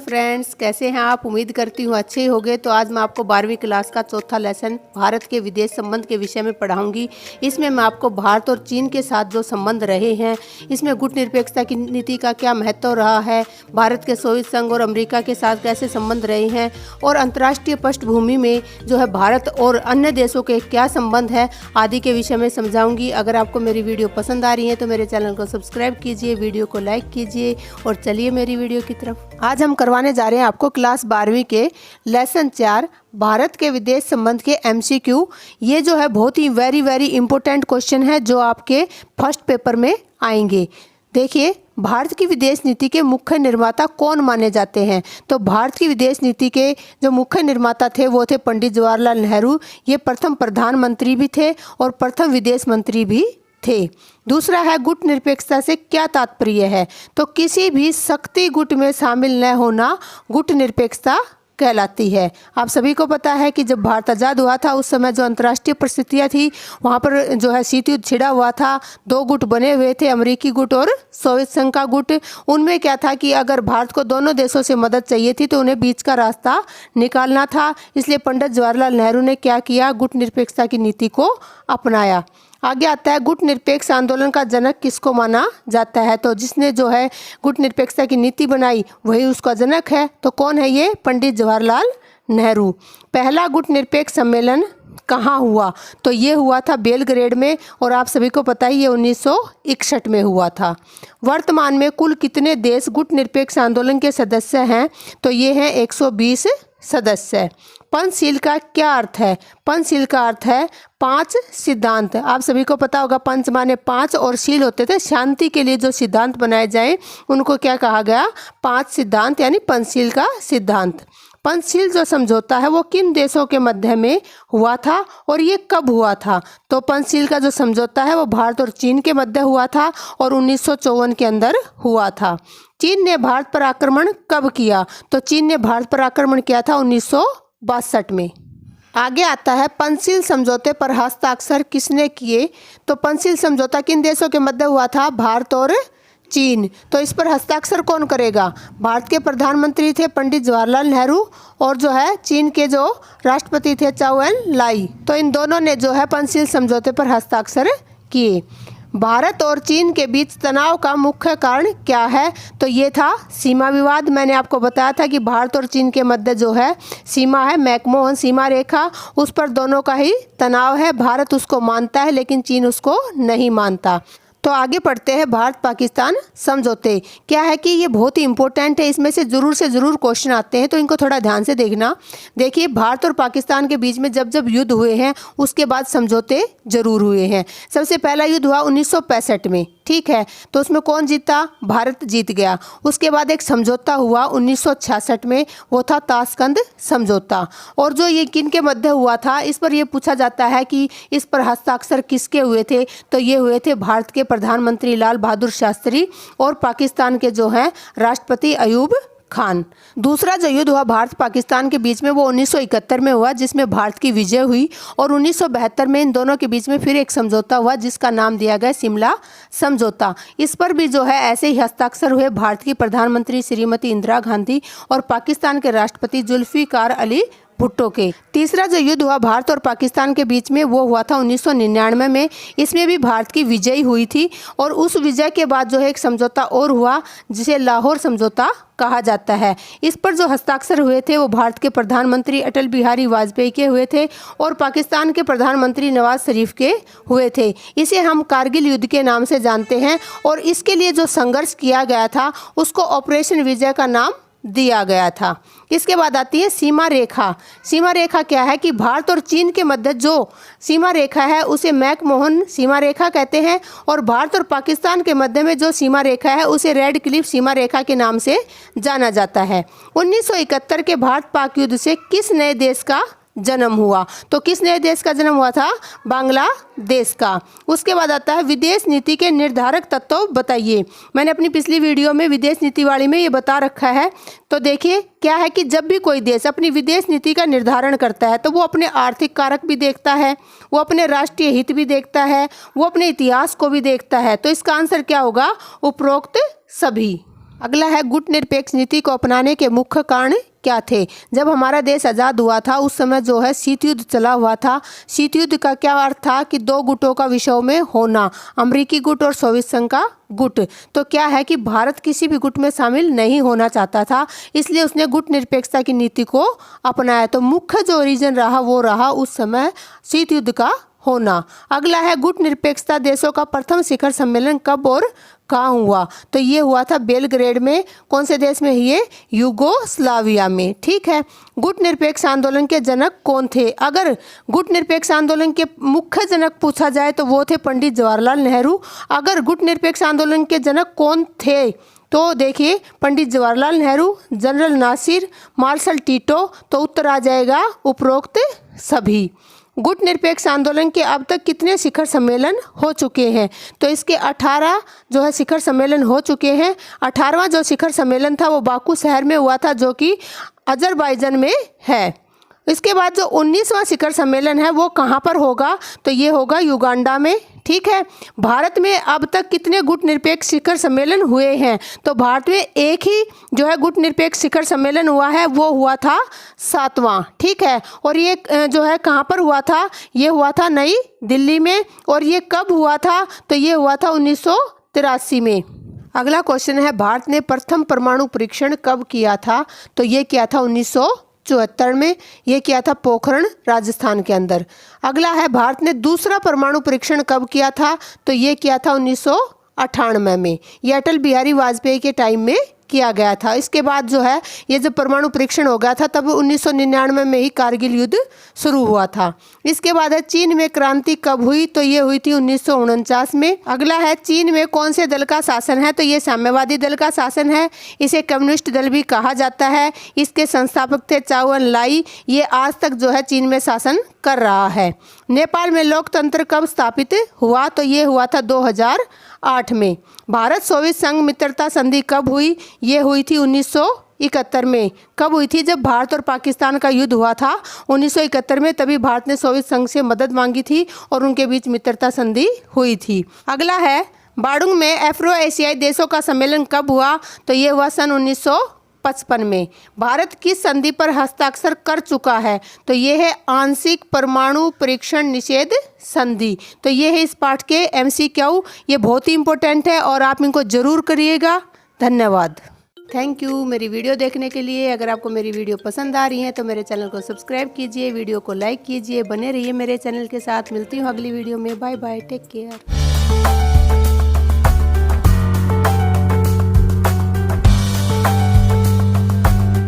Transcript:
Friends, कैसे हैं आप। उम्मीद करती हूँ अच्छे ही होंगे। तो आज मैं आपको 12वीं क्लास का चौथा लेसन भारत के विदेश संबंध के विषय में पढ़ाऊंगी। इसमें मैं आपको भारत और चीन के साथ जो संबंध रहे हैं, इसमें गुटनिरपेक्षता की नीति का क्या महत्व रहा है, भारत के सोवियत संघ और अमेरिका के साथ कैसे संबंध रहे हैं, और अंतर्राष्ट्रीय पृष्ठभूमि में जो है भारत और अन्य देशों के क्या संबंध है आदि के विषय में समझाऊंगी। अगर आपको मेरी वीडियो पसंद आ रही है तो मेरे चैनल को सब्सक्राइब कीजिए, वीडियो को लाइक कीजिए और चलिए मेरी वीडियो की तरफ। आज हम करवाने जा रहे हैं आपको क्लास 12वीं के लेसन 4 भारत के विदेश संबंध के MCQ। ये जो है बहुत ही वेरी इंपॉर्टेंट क्वेश्चन है जो आपके फर्स्ट पेपर में आएंगे। देखिए, भारत की विदेश नीति के मुख्य निर्माता कौन माने जाते हैं। तो भारत की विदेश नीति के जो मुख्य निर्माता थे वो थे पंडित जवाहरलाल नेहरू। ये प्रथम प्रधानमंत्री भी थे और प्रथम विदेश मंत्री भी थे। दूसरा है गुट निरपेक्षता से क्या तात्पर्य है। तो किसी भी शक्ति गुट में शामिल न होना गुट निरपेक्षता कहलाती है। आप सभी को पता है कि जब भारत आज़ाद हुआ था उस समय जो अंतर्राष्ट्रीय परिस्थितियाँ थी वहाँ पर जो है शीत युद्ध छिड़ा हुआ था। दो गुट बने हुए थे, अमेरिकी गुट और सोवियत संघ का गुट। उनमें क्या था कि अगर भारत को दोनों देशों से मदद चाहिए थी तो उन्हें बीच का रास्ता निकालना था। इसलिए पंडित जवाहरलाल नेहरू ने क्या किया, गुट निरपेक्षता की नीति को अपनाया। आगे आता है गुट निरपेक्ष आंदोलन का जनक किसको माना जाता है। तो जिसने जो है गुट निरपेक्षता की नीति बनाई वही उसका जनक है। तो कौन है ये, पंडित जवाहरलाल नेहरू। पहला गुट निरपेक्ष सम्मेलन कहाँ हुआ। तो ये हुआ था बेलग्रेड में और आप सभी को पता ही ये 1961 में हुआ था। वर्तमान में कुल कितने देश गुट निरपेक्ष आंदोलन के सदस्य हैं। तो ये हैं 120 सदस्य। पंचशील का क्या अर्थ है। पंचशील का अर्थ है 5 सिद्धांत। आप सभी को पता होगा पंच माने 5 और शील होते थे शांति के लिए जो सिद्धांत बनाए जाएं उनको क्या कहा गया, 5 सिद्धांत, यानी पंचशील का सिद्धांत। पंचशील जो समझौता है वो किन देशों के मध्य में हुआ था और ये कब हुआ था। तो पंचशील का जो समझौता है वो भारत और चीन के मध्य हुआ था और 1954 के अंदर हुआ था। चीन ने भारत पर आक्रमण कब किया। तो चीन ने भारत पर आक्रमण किया था 1962 में। आगे आता है पंचशील समझौते पर हस्ताक्षर किसने किए। तो पंचशील समझौता किन देशों के मध्य हुआ था, भारत और चीन। तो इस पर हस्ताक्षर कौन करेगा, भारत के प्रधानमंत्री थे पंडित जवाहरलाल नेहरू और जो है चीन के जो राष्ट्रपति थे चाउ एन लाई। तो इन दोनों ने जो है पंचशील समझौते पर हस्ताक्षर किए। भारत और चीन के बीच तनाव का मुख्य कारण क्या है। तो ये था सीमा विवाद। मैंने आपको बताया था कि भारत और चीन के मध्य जो है सीमा है, मैकमोहन सीमा रेखा, उस पर दोनों का ही तनाव है। भारत उसको मानता है लेकिन चीन उसको नहीं मानता। तो आगे पढ़ते हैं भारत पाकिस्तान समझौते। क्या है कि ये बहुत ही इंपॉर्टेंट है, इसमें से ज़रूर क्वेश्चन आते हैं तो इनको थोड़ा ध्यान से देखना। देखिए, भारत और पाकिस्तान के बीच में जब युद्ध हुए हैं उसके बाद समझौते जरूर हुए हैं। सबसे पहला युद्ध हुआ 1965 में, ठीक है। तो उसमें कौन जीता, भारत जीत गया। उसके बाद एक समझौता हुआ 1966 में, वो था ताशकंद समझौता। और जो ये किन के मध्य हुआ था इस पर यह पूछा जाता है कि इस पर हस्ताक्षर किसके हुए थे। तो ये हुए थे भारत के प्रधानमंत्री लाल बहादुर शास्त्री और पाकिस्तान के जो हैं राष्ट्रपति अयूब खान। दूसरा जो युद्ध हुआ भारत पाकिस्तान के बीच में वो 1971 में हुआ जिसमें भारत की विजय हुई। और 1972 में इन दोनों के बीच में फिर एक समझौता हुआ जिसका नाम दिया गया शिमला समझौता। इस पर भी जो है ऐसे ही हस्ताक्षर हुए भारत की प्रधानमंत्री श्रीमती इंदिरा गांधी और पाकिस्तान के राष्ट्रपति जुल्फिकार अली भुट्टो के। तीसरा जो युद्ध हुआ भारत और पाकिस्तान के बीच में वो हुआ था 1999 में। इसमें भी भारत की विजय हुई थी और उस विजय के बाद जो है एक समझौता और हुआ जिसे लाहौर समझौता कहा जाता है। इस पर जो हस्ताक्षर हुए थे वो भारत के प्रधानमंत्री अटल बिहारी वाजपेयी के हुए थे और पाकिस्तान के प्रधानमंत्री नवाज शरीफ के हुए थे। इसे हम कारगिल युद्ध के नाम से जानते हैं और इसके लिए जो संघर्ष किया गया था उसको ऑपरेशन विजय का नाम दिया गया था। इसके बाद आती है सीमा रेखा। सीमा रेखा क्या है कि भारत और चीन के मध्य जो सीमा रेखा है उसे मैकमोहन सीमा रेखा कहते हैं और भारत और पाकिस्तान के मध्य में जो सीमा रेखा है उसे रेड क्लिफ सीमा रेखा के नाम से जाना जाता है। 1971 के भारत पाक युद्ध से किस नए देश का जन्म हुआ। तो किस नए देश का जन्म हुआ था, बांग्लादेश का। उसके बाद आता है विदेश नीति के निर्धारक तत्व बताइए। मैंने अपनी पिछली वीडियो में विदेश नीति वाली में ये बता रखा है। तो देखिए क्या है कि जब भी कोई देश अपनी विदेश नीति का निर्धारण करता है तो वो अपने आर्थिक कारक भी देखता है, वो अपने राष्ट्रीय हित भी देखता है, वो अपने इतिहास को भी देखता है। तो इसका आंसर क्या होगा, उपरोक्त सभी। अगला है गुट निरपेक्ष नीति को अपनाने के मुख्य कारण क्या थे। जब हमारा देश आज़ाद हुआ था उस समय जो है शीत युद्ध चला हुआ था। शीत युद्ध का क्या अर्थ था कि दो गुटों का विषयों में होना, अमेरिकी गुट और सोवियत संघ का गुट। तो क्या है कि भारत किसी भी गुट में शामिल नहीं होना चाहता था, इसलिए उसने गुट निरपेक्षता की नीति को अपनाया। तो मुख्य जो रीजन रहा वो रहा उस समय शीत युद्ध का होना। अगला है गुट निरपेक्षता देशों का प्रथम शिखर सम्मेलन कब और कहाँ हुआ। तो ये हुआ था बेलग्रेड में। कौन से देश में? ये यूगोस्लाविया में। ठीक है। गुट निरपेक्ष आंदोलन के जनक कौन थे? अगर गुट निरपेक्ष आंदोलन के मुख्य जनक पूछा जाए तो वो थे पंडित जवाहरलाल नेहरू। अगर गुट निरपेक्ष आंदोलन के जनक कौन थे तो देखिए Pandit Jawaharlal Nehru, general Nasser, marshal Tito. तो उत्तर आ जाएगा उपरोक्त सभी। गुट निरपेक्ष आंदोलन के अब तक कितने शिखर सम्मेलन हो चुके हैं? तो इसके 18 जो है शिखर सम्मेलन हो चुके हैं। 18वां जो शिखर सम्मेलन था वो बाकू शहर में हुआ था जो कि अजरबैजान में है। इसके बाद जो 19वां शिखर सम्मेलन है वो कहाँ पर होगा? तो ये होगा युगांडा में। ठीक है। भारत में अब तक कितने गुट निरपेक्ष शिखर सम्मेलन हुए हैं? तो भारत में एक ही जो है गुट निरपेक्ष शिखर सम्मेलन हुआ है, वो हुआ था 7वां। ठीक है। और ये जो है कहाँ पर हुआ था? ये हुआ था नई दिल्ली में। और ये कब हुआ था? तो ये हुआ था 1983 में। अगला क्वेश्चन है भारत ने प्रथम परमाणु परीक्षण कब किया था? तो ये किया था 1974 में। ये किया था पोखरण राजस्थान के अंदर। अगला है भारत ने दूसरा परमाणु परीक्षण कब किया था? तो ये किया था 1998 में। ये अटल बिहारी वाजपेयी के टाइम में किया गया था। इसके बाद जो है ये जब परमाणु परीक्षण हो गया था तब 1999 में ही कारगिल युद्ध शुरू हुआ था। इसके बाद है चीन में क्रांति कब हुई? तो ये हुई थी 1949 में। अगला है चीन में कौन से दल का शासन है? तो ये साम्यवादी दल का शासन है। इसे कम्युनिस्ट दल भी कहा जाता है। इसके संस्थापक थे चाउ एन लाई। ये आज तक जो है चीन में शासन कर रहा है। नेपाल में लोकतंत्र कब स्थापित हुआ? तो ये हुआ था 2008 में। भारत सोवियत संघ मित्रता संधि कब हुई? ये हुई थी 1971 में। कब हुई थी? जब भारत और पाकिस्तान का युद्ध हुआ था 1971 में, तभी भारत ने सोवियत संघ से मदद मांगी थी और उनके बीच मित्रता संधि हुई थी। अगला है बाडुंग में एफ्रो एशियाई देशों का सम्मेलन कब हुआ? तो ये हुआ सन 1955 में। भारत किस संधि पर हस्ताक्षर कर चुका है? तो ये है आंशिक परमाणु परीक्षण निषेध संधि। तो ये है इस पाठ के MCQ। ये बहुत ही इंपॉर्टेंट है और आप इनको जरूर करिएगा। धन्यवाद। थैंक यू मेरी वीडियो देखने के लिए। अगर आपको मेरी वीडियो पसंद आ रही है तो मेरे चैनल को सब्सक्राइब कीजिए, वीडियो को लाइक कीजिए, बने रहिए मेरे चैनल के साथ। मिलती हूँ अगली वीडियो में। Bye bye, take care.